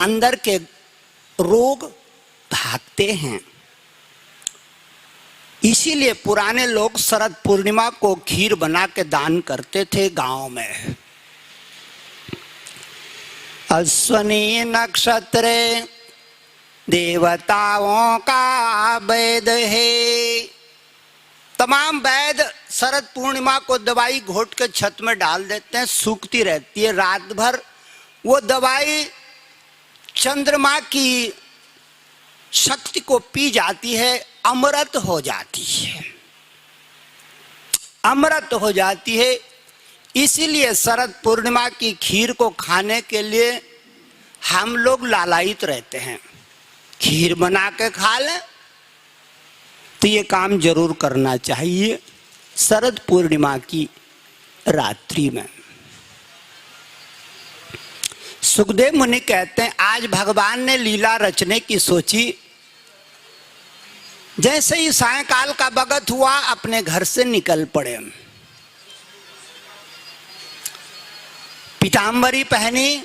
अंदर के रोग भागते हैं। इसीलिए पुराने लोग शरद पूर्णिमा को खीर बना के दान करते थे गांव में। अश्विनी नक्षत्र देवताओं का वेद है। तमाम वैद शरद पूर्णिमा को दवाई घोट के छत में डाल देते हैं, सूखती रहती है। रात भर वो दवाई चंद्रमा की शक्ति को पी जाती है, अमृत हो जाती है, अमृत हो जाती है। इसीलिए शरद पूर्णिमा की खीर को खाने के लिए हम लोग लालायित रहते हैं। खीर बना के खा लें तो ये काम जरूर करना चाहिए शरद पूर्णिमा की रात्रि में। सुखदेव मुनि कहते हैं आज भगवान ने लीला रचने की सोची। जैसे ही सायंकाल का वक्त हुआ अपने घर से निकल पड़े। पीतांबरी पहनी,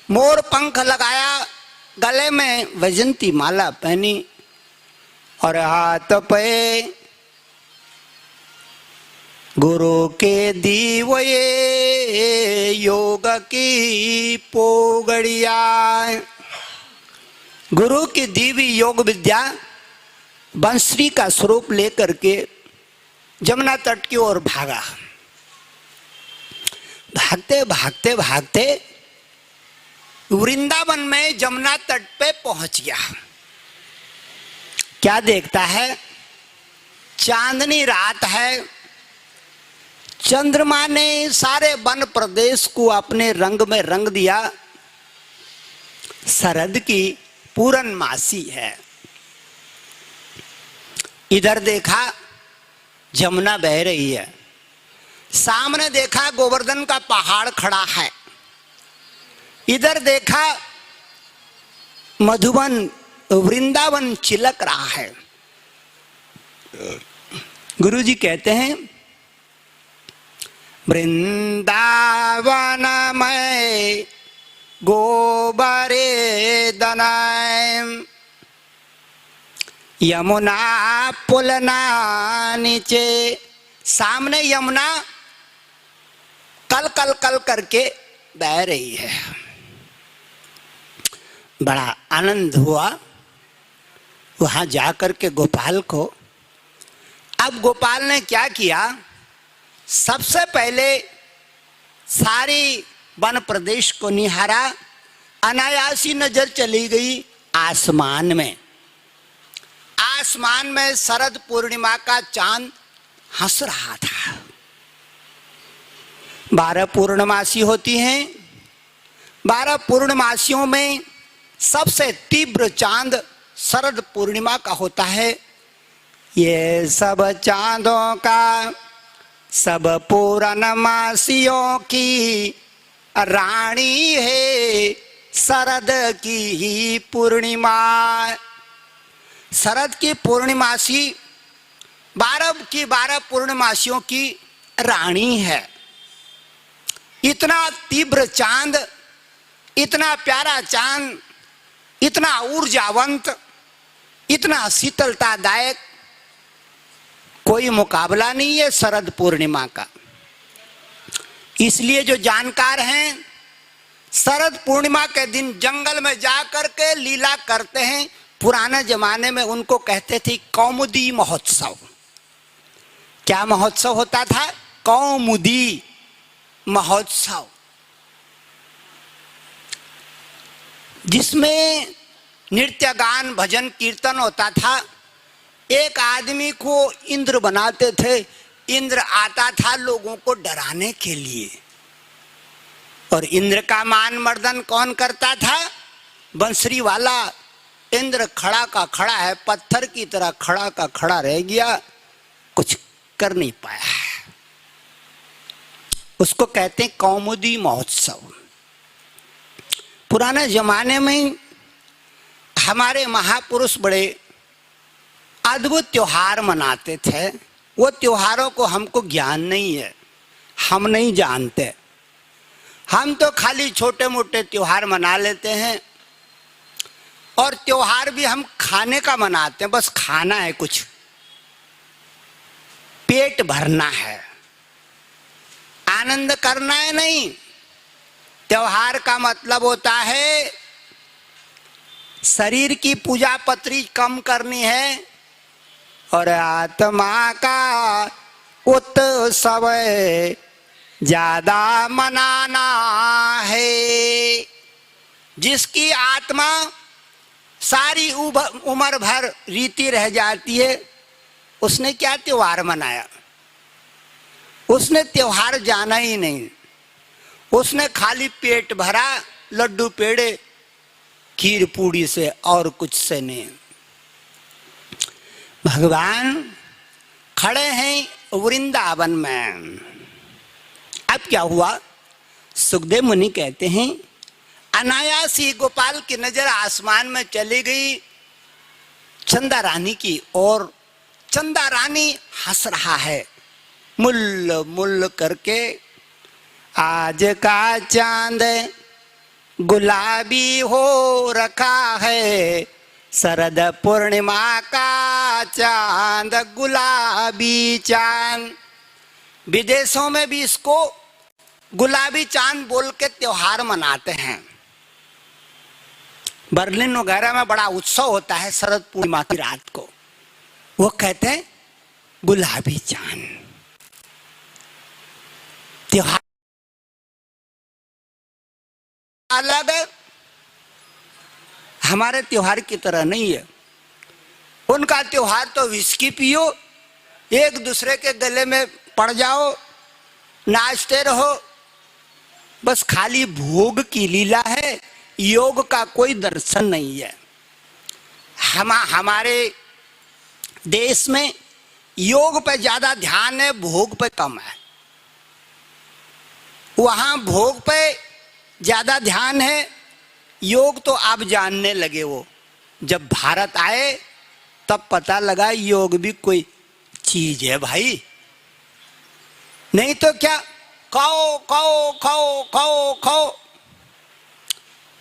मोर पंख लगाया, गले में वैजंती माला पहनी और हाथ पे गुरु के दीवये योग की पोगड़िया। गुरु की दीवी योग विद्या बंसरी का स्वरूप लेकर के जमुना तट की ओर भागा। भागते भागते भागते वृंदावन में जमुना तट पे पहुंच गया। क्या देखता है, चांदनी रात है, चंद्रमा ने सारे वन प्रदेश को अपने रंग में रंग दिया। शरद की पूर्णमासी है। इधर देखा जमुना बह रही है, सामने देखा गोवर्धन का पहाड़ खड़ा है, इधर देखा मधुबन वृंदावन चिलक रहा है। गुरुजी कहते हैं वृंदावन में गोबरे दनाय यमुना पुलना नीचे। सामने यमुना कल कल कल करके बह रही है। बड़ा आनंद हुआ वहां जाकर के गोपाल को। अब गोपाल ने क्या किया, सबसे पहले सारी वन प्रदेश को निहारा। अनायासी नजर चली गई आसमान में। आसमान में शरद पूर्णिमा का चांद हंस रहा था। 12 पूर्णमासी होती हैं। 12 पूर्णमासियों में सबसे तीव्र चांद शरद पूर्णिमा का होता है। ये सब चांदों का सब पूर्णमासियों की रानी है शरद की ही पूर्णिमा। शरद की पूर्णिमासी 12 की 12 पूर्णमासियों की रानी है। इतना तीव्र चांद, इतना प्यारा चांद, इतना ऊर्जावंत, इतना शीतलतादायक, कोई मुकाबला नहीं है शरद पूर्णिमा का। इसलिए जो जानकार हैं शरद पूर्णिमा के दिन जंगल में जाकर के लीला करते हैं। पुराने जमाने में उनको कहते थे कौमुदी महोत्सव। क्या महोत्सव होता था? कौमुदी महोत्सव, जिसमें नृत्य गान भजन कीर्तन होता था। एक आदमी को इंद्र बनाते थे। इंद्र आता था लोगों को डराने के लिए। और इंद्र का मान मर्दन कौन करता था? बंसरी वाला। इंद्र खड़ा का खड़ा है, पत्थर की तरह खड़ा का खड़ा रह गया, कुछ कर नहीं पाया। उसको कहते हैं कौमुदी महोत्सव। पुराने जमाने में हमारे महापुरुष बड़े अद्भुत त्योहार मनाते थे। वो त्योहारों को हमको ज्ञान नहीं है, हम नहीं जानते। हम तो खाली छोटे मोटे त्योहार मना लेते हैं। और त्योहार भी हम खाने का मनाते हैं, बस खाना है, कुछ पेट भरना है, आनंद करना है नहीं। त्योहार का मतलब होता है शरीर की पूजा पत्री कम करनी है और आत्मा का उत्सव ज्यादा मनाना है। जिसकी आत्मा सारी उम्र भर रीति रह जाती है, उसने क्या त्योहार मनाया? उसने त्योहार जाना ही नहीं, उसने खाली पेट भरा लड्डू पेड़े खीर पूड़ी से और कुछ से नहीं। भगवान खड़े हैं वृंदावन में। अब क्या हुआ? सुखदेव मुनि कहते हैं अनायास ही गोपाल की नजर आसमान में चली गई चंदा रानी की और चंदा रानी हंस रहा है मुल्ल मुल्ल करके। आज का चांद गुलाबी हो रखा है, शरद पूर्णिमा का चांद गुलाबी चांद। विदेशों में भी इसको गुलाबी चांद बोल के त्योहार मनाते हैं। बर्लिन वगैरह में बड़ा उत्सव होता है शरद पूर्णिमा की रात को, वो कहते हैं गुलाबी चांद। त्योहार अलग है, हमारे त्योहार की तरह नहीं है। उनका त्योहार तो विस्की पियो, एक दूसरे के गले में पड़ जाओ, नाचते रहो, बस खाली भोग की लीला है, योग का कोई दर्शन नहीं है। हमारे देश में योग पे ज्यादा ध्यान है, भोग पे कम है। वहां भोग पे ज्यादा ध्यान है, योग तो आप जानने लगे। वो जब भारत आए तब पता लगा योग भी कोई चीज है भाई। नहीं तो क्या खाओ खाओ खाओ खाओ खाओ।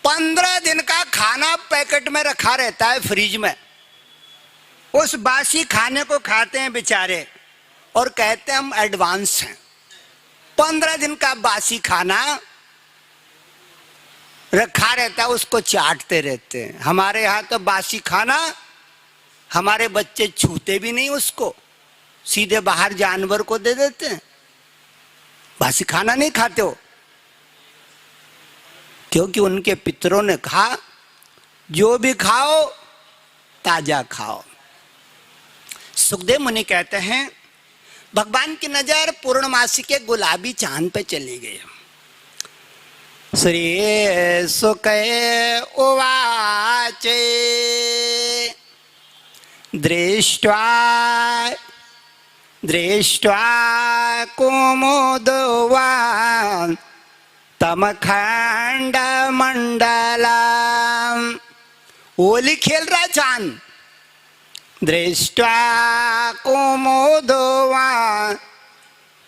15 दिन का खाना पैकेट में रखा रहता है फ्रिज में, उस बासी खाने को खाते हैं बेचारे और कहते हैं हम एडवांस हैं। 15 दिन का बासी खाना रखा रहता है, उसको चाटते रहते हैं। हमारे यहाँ तो बासी खाना हमारे बच्चे छूते भी नहीं, उसको सीधे बाहर जानवर को दे देते हैं। बासी खाना नहीं खाते हो, क्योंकि उनके पितरों ने कहा जो भी खाओ ताजा खाओ। सुखदेव मुनि कहते हैं भगवान की नजर पूर्णमासी के गुलाबी चांद पे चली गई। श्री सुख उवाच दृष्ट्वा दृष्ट्वा कुमुदवान् तमखंड मंडलम। होली खेल रहा चांद। दृष्ट्वा कुमुदवान्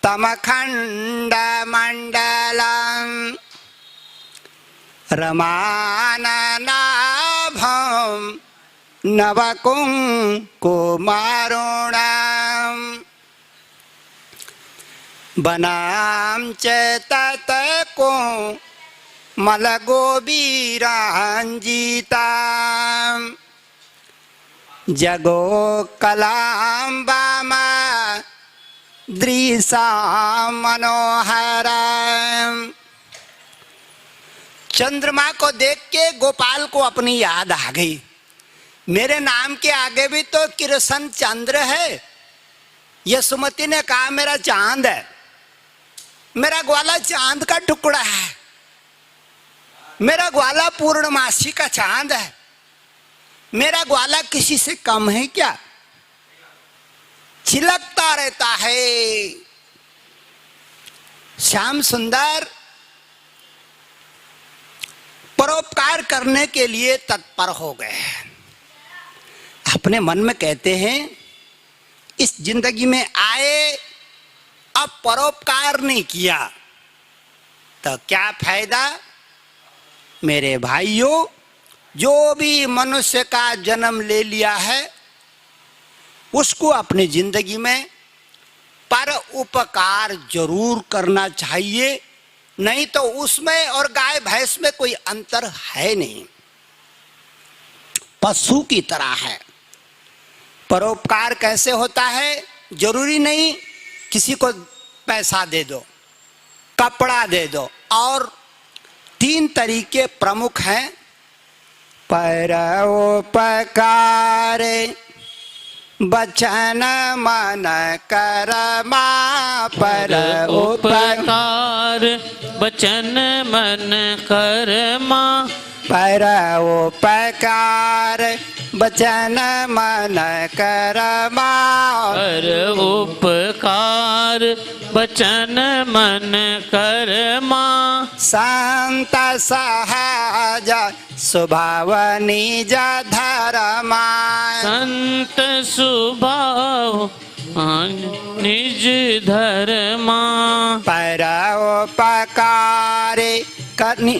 तमखंड मंडलम रमाननाभं नवकुंकुमारुणम् बनाम च ततको मलगोबीरांजिताम् जगो कलाम्बामा दृशा मनोहरम्। चंद्रमा को देख के गोपाल को अपनी याद आ गई। मेरे नाम के आगे भी तो कृष्ण चंद्र है। यशोमती ने कहा मेरा चांद है, मेरा ग्वाला चांद का टुकड़ा है, मेरा ग्वाला पूर्णमासी का चांद है, मेरा ग्वाला किसी से कम है क्या? चिलकता रहता है। श्याम सुंदर परोपकार करने के लिए तत्पर हो गए। अपने मन में कहते हैं इस जिंदगी में आए, अब परोपकार नहीं किया तो क्या फायदा। मेरे भाइयों, जो भी मनुष्य का जन्म ले लिया है उसको अपनी जिंदगी में पर उपकार जरूर करना चाहिए, नहीं तो उसमें और गाय भैंस में कोई अंतर है नहीं, पशु की तरह है। परोपकार कैसे होता है? जरूरी नहीं किसी को पैसा दे दो, कपड़ा दे दो, और 3 तरीके प्रमुख हैं। परोपकार वचन मन कर्मा, परोपकार वचन मन कर्मा, परोपकार वचन मन कर्मा, परोपकार वचन मन कर्मा, संत सहज स्वभाव निज धर्मा, संत स्वभाव निज धर्मा, परोपकार करनी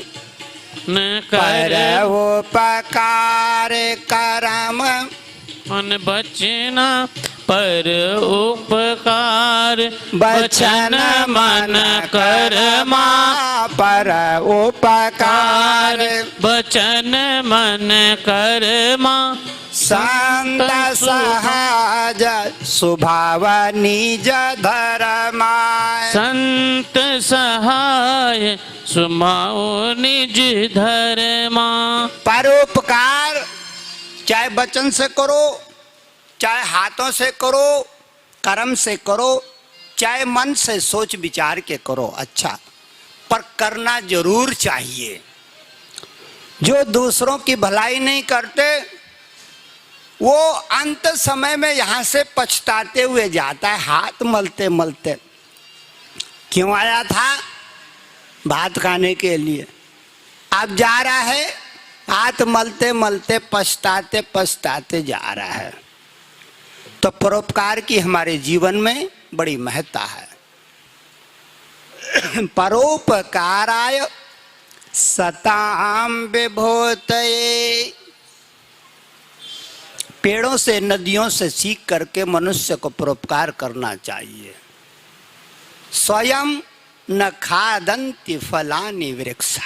परोपकार कर्म मन बचना, परोपकार वचन मन कर्मा, परोपकार वचन मन कर्मा, संत सहज स्वभाव निज धर्मा, संत सहाय स्वभाव निज धर्मा। परोपकार चाहे वचन से करो, चाहे हाथों से करो, कर्म से करो, चाहे मन से सोच विचार के करो, अच्छा, पर करना जरूर चाहिए। जो दूसरों की भलाई नहीं करते वो अंत समय में यहां से पछताते हुए जाता है, हाथ मलते मलते। क्यों आया था? भात खाने के लिए। अब जा रहा है हाथ मलते मलते पछताते पछताते जा रहा है। तो परोपकार की हमारे जीवन में बड़ी महत्ता है। परोपकाराय सताम विभूतये, पेड़ों से नदियों से सीख करके मनुष्य को परोपकार करना चाहिए। स्वयं न खादन्ति फलानि वृक्षा,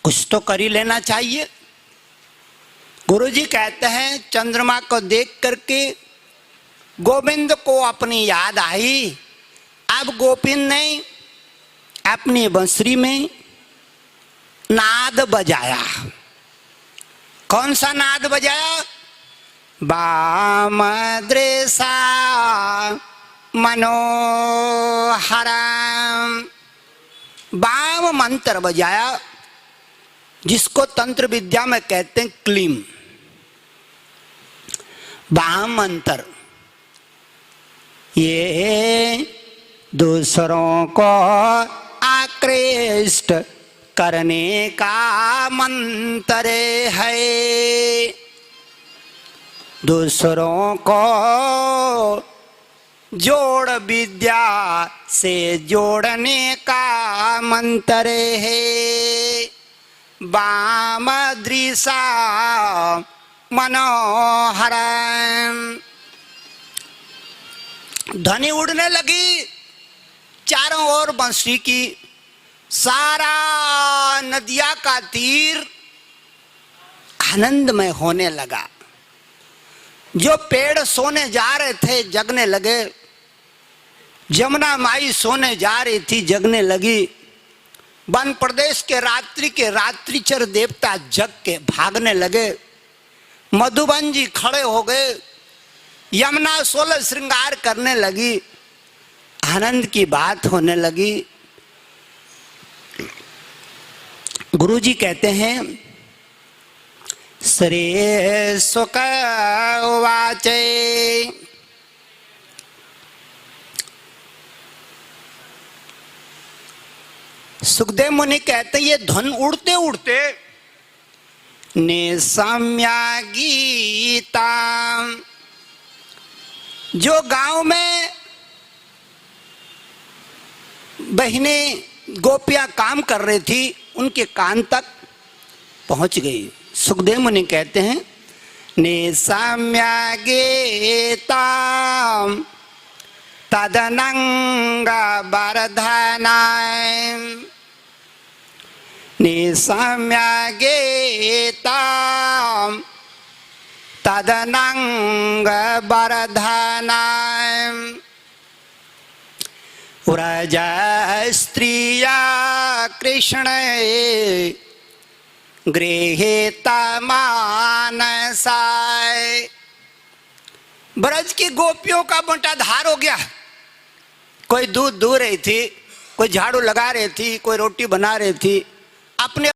कुछ तो कर ही लेना चाहिए। गुरुजी कहते हैं चंद्रमा को देख करके गोविंद को अपनी याद आई। अब गोविंद ने अपनी बंसुरी में नाद बजाया। कौन सा नाद बजाया? वाम दृशा मनोहरम, वाम मंत्र बजाया, जिसको तंत्र विद्या में कहते हैं क्लीम। वाम मंत्र ये दूसरों को आकृष्ट करने का मंत्र है, दूसरों को जोड़ विद्या से जोड़ने का मंत्र है। वाम दृशा मनोहरम। ध्वनि उड़ने लगी चारों ओर बंसी की, सारा नदिया का तीर आनंदमय होने लगा। जो पेड़ सोने जा रहे थे जगने लगे, जमुना माई सोने जा रही थी जगने लगी। वन प्रदेश के रात्रिचर देवता जग के भागने लगे। मधुबन जी खड़े हो गए, यमुना 16 श्रृंगार करने लगी, आनंद की बात होने लगी। गुरुजी कहते हैं श्री सुक उवाचे, सुखदेव मुनि कहते ये धन उड़ते उड़ते निसम्या गीता, जो गांव में बहनें गोपियां काम कर रही थी उनके कान तक पहुंच गई। सुखदेव मुनि कहते हैं निसम्य गीताम तदनंग वर्धनाय, निसम्य गीताम तदनंग वर्धनाय, व्रज स्त्रिया कृष्ण गृहीत मानसाय। ब्रज की गोपियों का बंटाधार हो गया। कोई दूध दूह रही थी, कोई झाड़ू लगा रही थी, कोई रोटी बना रही थी, अपने